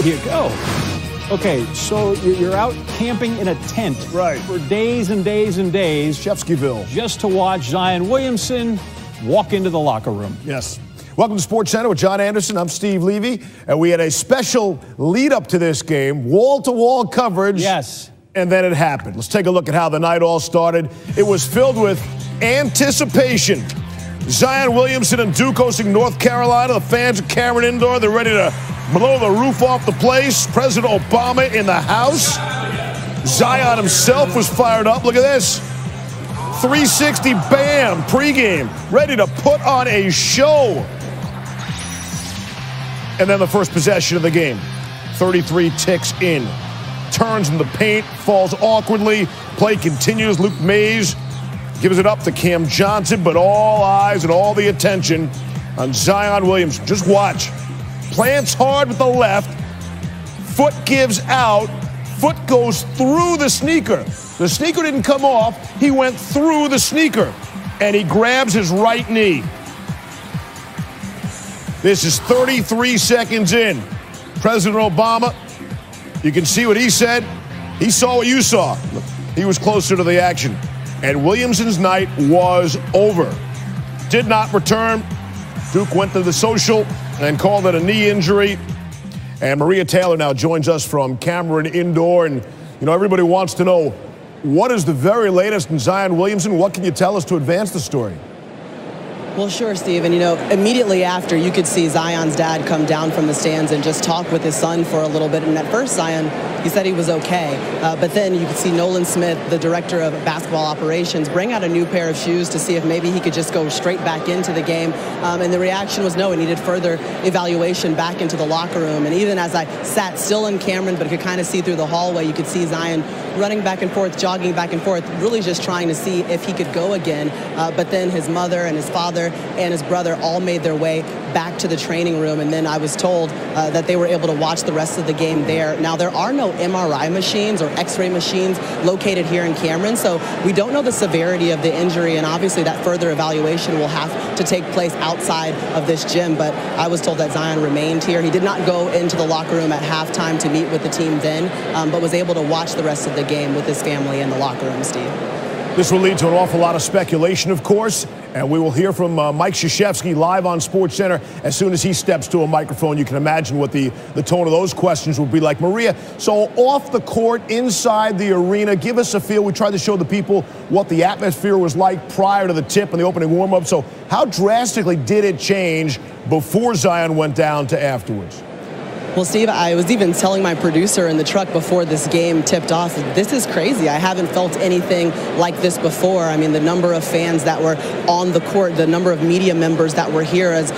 you go. Okay, so you're out camping in a tent for days and days and days. Shefskyville. Just to watch Zion Williamson walk into the locker room. Yes. Welcome to Sports Center with John Anderson. I'm Steve Levy. And we had a special lead up to this game, wall-to-wall coverage. Yes. And then it happened. Let's take a look at how the night all started. It was filled with anticipation. Zion Williamson and Duke hosting North Carolina. The fans at Cameron Indoor, they're ready to blow the roof off the place. President Obama in the house. Zion himself was fired up. Look at this. 360 bam pregame. Ready to put on a show. And then the first possession of the game. 33 ticks in. Turns in the paint. Falls awkwardly. Play continues. Luke Mays gives it up to Cam Johnson. But all eyes and all the attention on Zion Williamson. Just watch. Plants hard with the left, foot gives out, foot goes through the sneaker. The sneaker didn't come off, he went through the sneaker, and he grabs his right knee. This is 33 seconds in. President Obama, you can see what he said. He saw what you saw. He was closer to the action. And Williamson's night was over. Did not return. Duke went to the social and called it a knee injury. And Maria Taylor now joins us from Cameron Indoor. And, you know, everybody wants to know, what is the very latest in Zion Williamson? What can you tell us to advance the story? Well, sure, Steve. And, you know, immediately after, you could see Zion's dad come down from the stands and just talk with his son for a little bit. And at first, Zion, he said he was okay. But then you could see Nolan Smith, the director of basketball operations, bring out a new pair of shoes to see if maybe he could just go straight back into the game. And the reaction was no, he needed further evaluation back into the locker room. And even as I sat still in Cameron, but could kind of see through the hallway, you could see Zion running back and forth, jogging back and forth, really just trying to see if he could go again. But then his mother and his father and his brother all made their way back to the training room. And then I was told that they were able to watch the rest of the game there. Now, there are no MRI machines or X-ray machines located here in Cameron, so we don't know the severity of the injury, and obviously that further evaluation will have to take place outside of this gym. But I was told that Zion remained here. He did not go into the locker room at halftime to meet with the team then, but was able to watch the rest of the game with his family in the locker room, Steve. This will lead to an awful lot of speculation, of course, and we will hear from Mike Krzyzewski live on SportsCenter as soon as he steps to a microphone. You can imagine what the tone of those questions will be like. Maria, so off the court, inside the arena, give us a feel. We tried to show the people what the atmosphere was like prior to the tip and the opening warm-up. So how drastically did it change before Zion went down to afterwards? Well, Steve, I was even telling my producer in the truck before this game tipped off, this is crazy. I haven't felt anything like this before. I mean, the number of fans that were on the court, the number of media members that were here as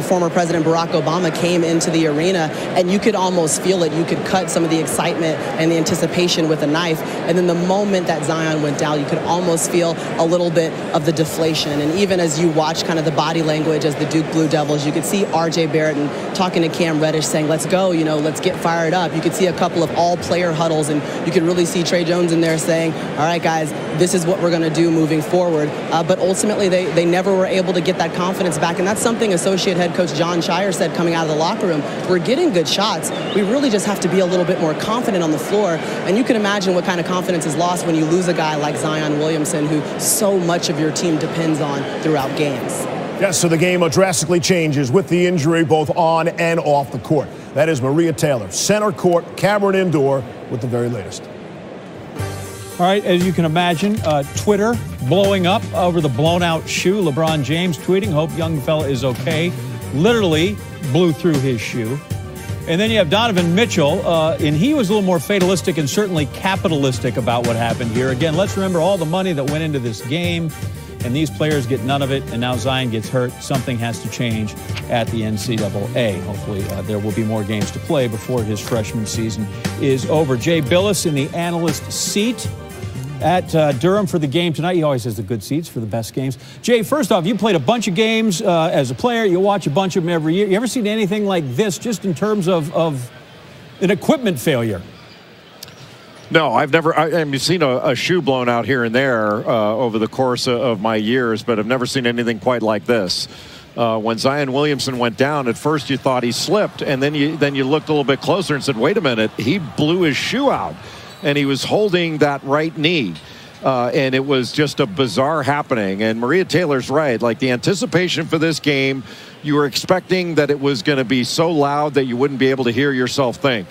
former President Barack Obama came into the arena, and you could almost feel it. You could cut some of the excitement and the anticipation with a knife. And then the moment that Zion went down, you could almost feel a little bit of the deflation. And even as you watch kind of the body language as the Duke Blue Devils, you could see R.J. Barrett and talking to Cam Reddish saying, let's go, you know, let's get fired up. You could see a couple of all-player huddles, and you could really see Trey Jones in there saying, all right, guys, this is what we're going to do moving forward. But ultimately, they never were able to get that confidence back, and that's something Associate Head Coach John Shire said coming out of the locker room. We're getting good shots. We really just have to be a little bit more confident on the floor, and you can imagine what kind of confidence is lost when you lose a guy like Zion Williamson, who so much of your team depends on throughout games. Yes, so the game drastically changes with the injury both on and off the court. That is Maria Taylor, center court, Cameron Indoor, with the very latest. All right, as you can imagine, Twitter blowing up over the blown-out shoe. LeBron James tweeting, hope young fella is okay. Literally blew through his shoe. And then you have Donovan Mitchell, and he was a little more fatalistic and certainly capitalistic about what happened here. Again, let's remember all the money that went into this game, and these players get none of it, and now Zion gets hurt. Something has to change at the NCAA. Hopefully there will be more games to play before his freshman season is over. Jay Billis in the analyst seat at Durham for the game tonight. He always has the good seats for the best games. Jay, first off, you played a bunch of games as a player. You watch a bunch of them every year. You ever seen anything like this just in terms of an equipment failure? No, I've seen a shoe blown out here and there over the course of my years, but I've never seen anything quite like this. When Zion Williamson went down, at first you thought he slipped, and then you looked a little bit closer and said, wait a minute, he blew his shoe out, and he was holding that right knee. And it was just a bizarre happening. And Maria Taylor's right. Like, the anticipation for this game, you were expecting that it was going to be so loud that you wouldn't be able to hear yourself think.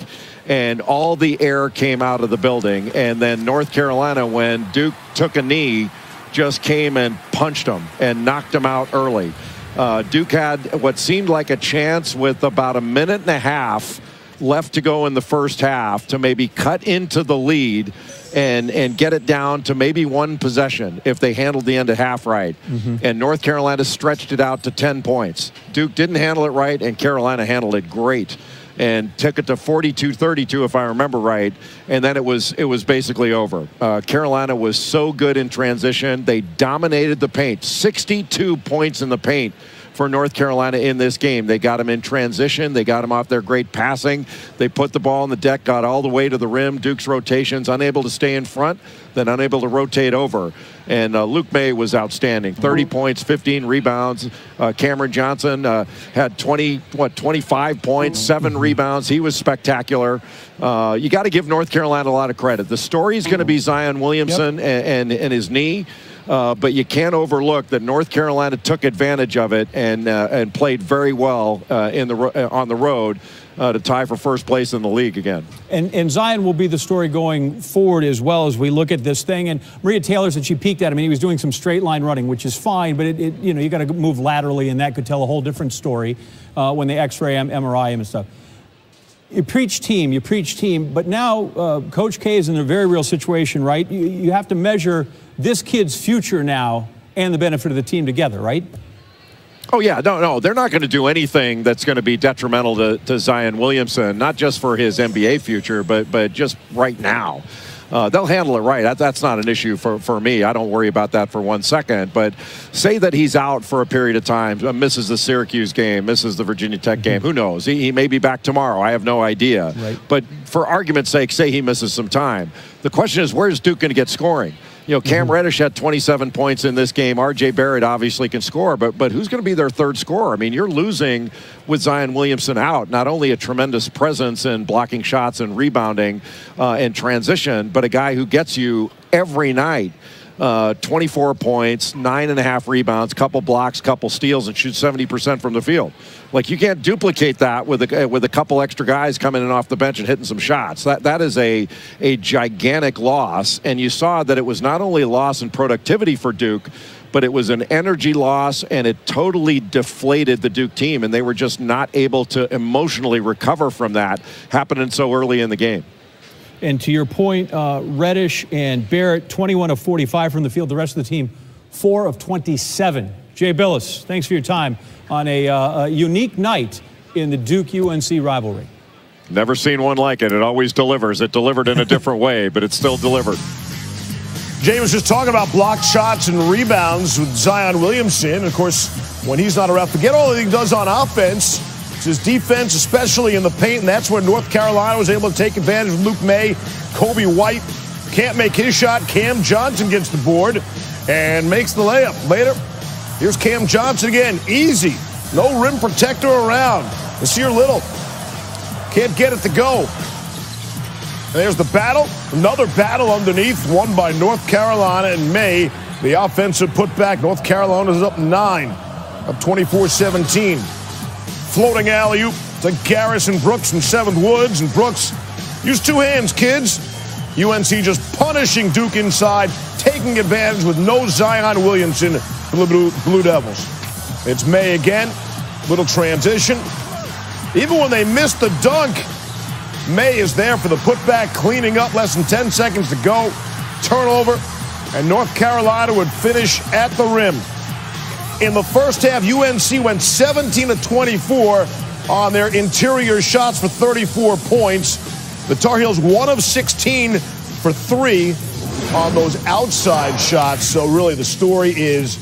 And all the air came out of the building. And then North Carolina, when Duke took a knee, just came and punched them and knocked them out early. Duke had what seemed like a chance with about a minute and a half left to go in the first half to maybe cut into the lead and get it down to maybe one possession if they handled the end of half right. And North Carolina stretched it out to 10 points. Duke didn't handle it right, and Carolina handled it great and took it to 42-32, if I remember right. And then it was basically over. Carolina was so good in transition. They dominated the paint. 62 points in the paint for North Carolina in this game. They got him in transition. They got him off their great passing. They put the ball on the deck, got all the way to the rim. Duke's rotations, unable to stay in front, then unable to rotate over. And Luke May was outstanding. 30 points, 15 rebounds. Cameron Johnson had 25 points, 7 rebounds. He was spectacular. You got to give North Carolina a lot of credit. The story is going to be Zion Williamson and his knee. But you can't overlook that North Carolina took advantage of it and played very well on the road to tie for first place in the league again. And Zion will be the story going forward as well as we look at this thing. And Maria Taylor said she peaked at him. I mean, he was doing some straight line running, which is fine, but you got to move laterally, and that could tell a whole different story when they X-ray MRI him and stuff. You preach team, but now Coach K is in a very real situation, right? You have to measure this kid's future now and the benefit of the team together, right? Oh, yeah. No. They're not going to do anything that's going to be detrimental to Zion Williamson, not just for his NBA future, but just right now. They'll handle it right. That's not an issue for me. I don't worry about that for 1 second. But say that he's out for a period of time, misses the Syracuse game, misses the Virginia Tech game. Who knows? He may be back tomorrow. I have no idea. Right. But for argument's sake, say he misses some time. The question is, where's Duke going to get scoring? You know, Cam Reddish had 27 points in this game. R.J. Barrett obviously can score, but who's going to be their third scorer? I mean, you're losing with Zion Williamson out. Not only a tremendous presence in blocking shots and rebounding and transition, but a guy who gets you every night 24 points, 9.5 rebounds, couple blocks, couple steals, and shoots 70% from the field. Like, you can't duplicate that with a couple extra guys coming in off the bench and hitting some shots. That is a gigantic loss. And you saw that it was not only a loss in productivity for Duke, but it was an energy loss, and it totally deflated the Duke team, and they were just not able to emotionally recover from that happening so early in the game. And to your point, Reddish and Barrett, 21 of 45 from the field. The rest of the team, 4 of 27. Jay Billis, thanks for your time on a unique night in the Duke-UNC rivalry. Never seen one like it. It always delivers. It delivered in a different way, but it still delivered. Jay was just talking about blocked shots and rebounds with Zion Williamson. Of course, when he's not around, forget all that he does on offense. It's his defense, especially in the paint, and that's where North Carolina was able to take advantage of Luke May. Kobe White can't make his shot. Cam Johnson gets the board and makes the layup. Later, here's Cam Johnson again. Easy. No rim protector around. Nasir Little can't get it to go. And there's the battle. Another battle underneath, won by North Carolina and May. The offensive putback. North Carolina is up 9, up 24-17. Floating alley-oop to Garrison Brooks and Seventh Woods. And Brooks, use 2 hands, kids. UNC just punishing Duke inside, taking advantage with no Zion Williamson for the Blue Devils. It's May again. Little transition. Even when they missed the dunk, May is there for the putback, cleaning up, less than 10 seconds to go. Turnover, and North Carolina would finish at the rim. In the first half, UNC went 17 of 24 on their interior shots for 34 points. The Tar Heels 1 of 16 for 3 on those outside shots. So really the story is,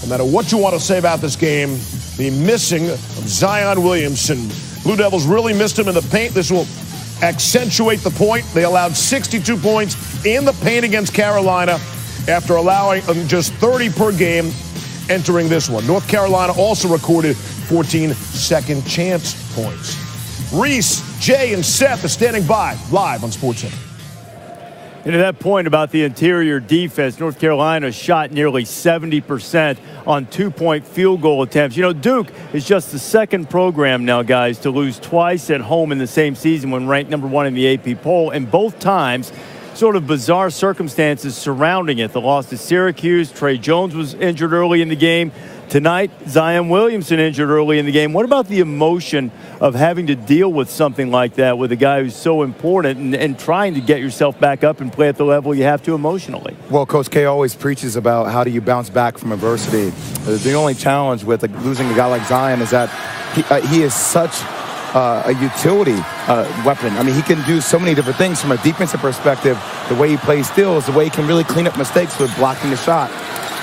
no matter what you want to say about this game, the missing of Zion Williamson. Blue Devils really missed him in the paint. This will accentuate the point. They allowed 62 points in the paint against Carolina after allowing just 30 per game entering this one. North Carolina also recorded 14 second chance points. Reese, Jay, and Seth are standing by live on SportsCenter. And to that point about the interior defense, North Carolina shot nearly 70% on two-point field goal attempts. You know, Duke is just the second program now, guys, to lose twice at home in the same season when ranked number 1 in the AP poll, and both times sort of bizarre circumstances surrounding it. The loss to Syracuse, Trey Jones was injured early in the game. Tonight, Zion Williamson injured early in the game. What about the emotion of having to deal with something like that with a guy who's so important and trying to get yourself back up and play at the level you have to emotionally? Well, Coach K always preaches about how do you bounce back from adversity. The only challenge with losing a guy like Zion is that he is such a utility weapon. I mean, he can do so many different things from a defensive perspective. The way he plays steals, the way he can really clean up mistakes with blocking the shot,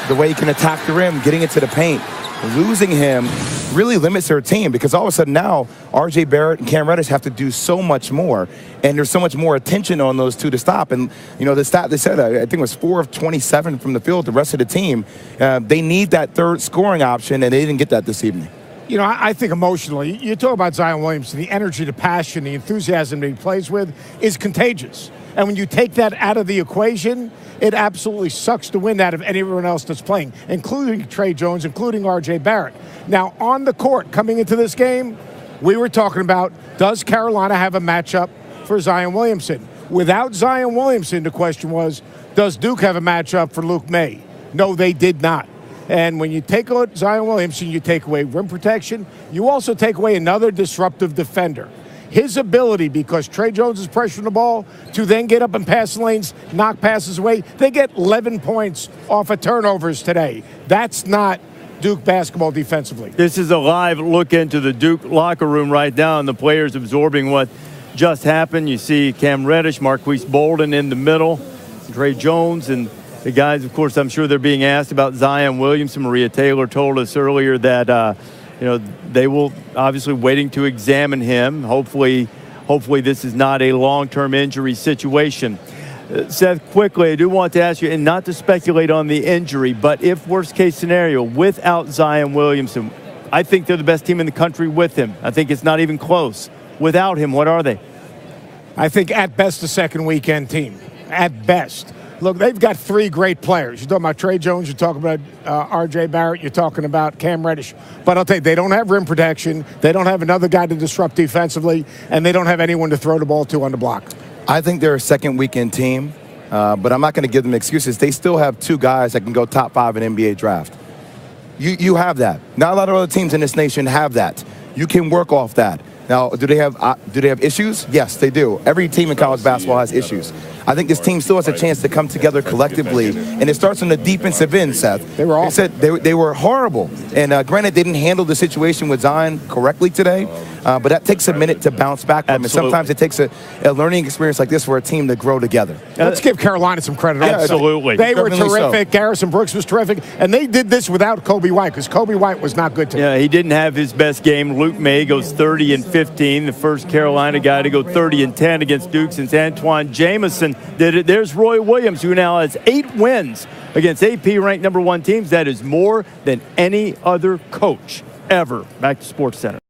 the way he can attack the rim, getting into the paint. Losing him really limits their team because all of a sudden now R.J. Barrett and Cam Reddish have to do so much more, and there's so much more attention on those two to stop. And, you know, the stat they said, I think it was 4 of 27 from the field, the rest of the team. They need that third scoring option, and they didn't get that this evening. You know, I think emotionally, you talk about Zion Williamson, the energy, the passion, the enthusiasm that he plays with is contagious. And when you take that out of the equation, it absolutely sucks to win that of anyone else that's playing, including Trey Jones, including R.J. Barrett. Now, on the court, coming into this game, we were talking about, does Carolina have a matchup for Zion Williamson? Without Zion Williamson, the question was, does Duke have a matchup for Luke May? No, they did not. And when you take out Zion Williamson, you take away rim protection. You also take away another disruptive defender. His ability, because Trey Jones is pressuring the ball, to then get up and pass lanes, knock passes away. They get 11 points off of turnovers today. That's not Duke basketball defensively. This is a live look into the Duke locker room right now, and the players absorbing what just happened. You see Cam Reddish, Marquise Bolden in the middle, Trey Jones, and the guys, of course, I'm sure they're being asked about Zion Williamson. Maria Taylor told us earlier that you know, they will obviously waiting to examine him. Hopefully this is not a long-term injury situation. Seth, quickly, I do want to ask you, and not to speculate on the injury, but if worst-case scenario, without Zion Williamson, I think they're the best team in the country with him. I think it's not even close. Without him, what are they? I think at best a second weekend team. At best. Look, they've got 3 great players. You're talking about Trey Jones, you're talking about R.J. Barrett, you're talking about Cam Reddish. But I'll tell you, they don't have rim protection, they don't have another guy to disrupt defensively, and they don't have anyone to throw the ball to on the block. I think they're a second weekend team, but I'm not going to give them excuses. They still have 2 guys that can go top 5 in NBA draft. You have that. Not a lot of other teams in this nation have that. You can work off that. Now, do they have issues? Yes, they do. Every team in college basketball has issues. I think this team still has a chance to come together collectively, and it starts on the defensive end, Seth. They were awful. They were horrible. And granted, they didn't handle the situation with Zion correctly today, but that takes a minute to bounce back from. And sometimes it takes a learning experience like this for a team to grow together. Let's give Carolina some credit. Yeah, absolutely. They were terrific. So. Garrison Brooks was terrific. And they did this without Kobe White, because Kobe White was not good today. Yeah, he didn't have his best game. Luke May goes 30 and 15, the first Carolina guy to go 30 and 10 against Duke since Antoine Jamison did it. There's Roy Williams, who now has 8 wins against AP-ranked number 1 teams. That is more than any other coach ever. Back to SportsCenter.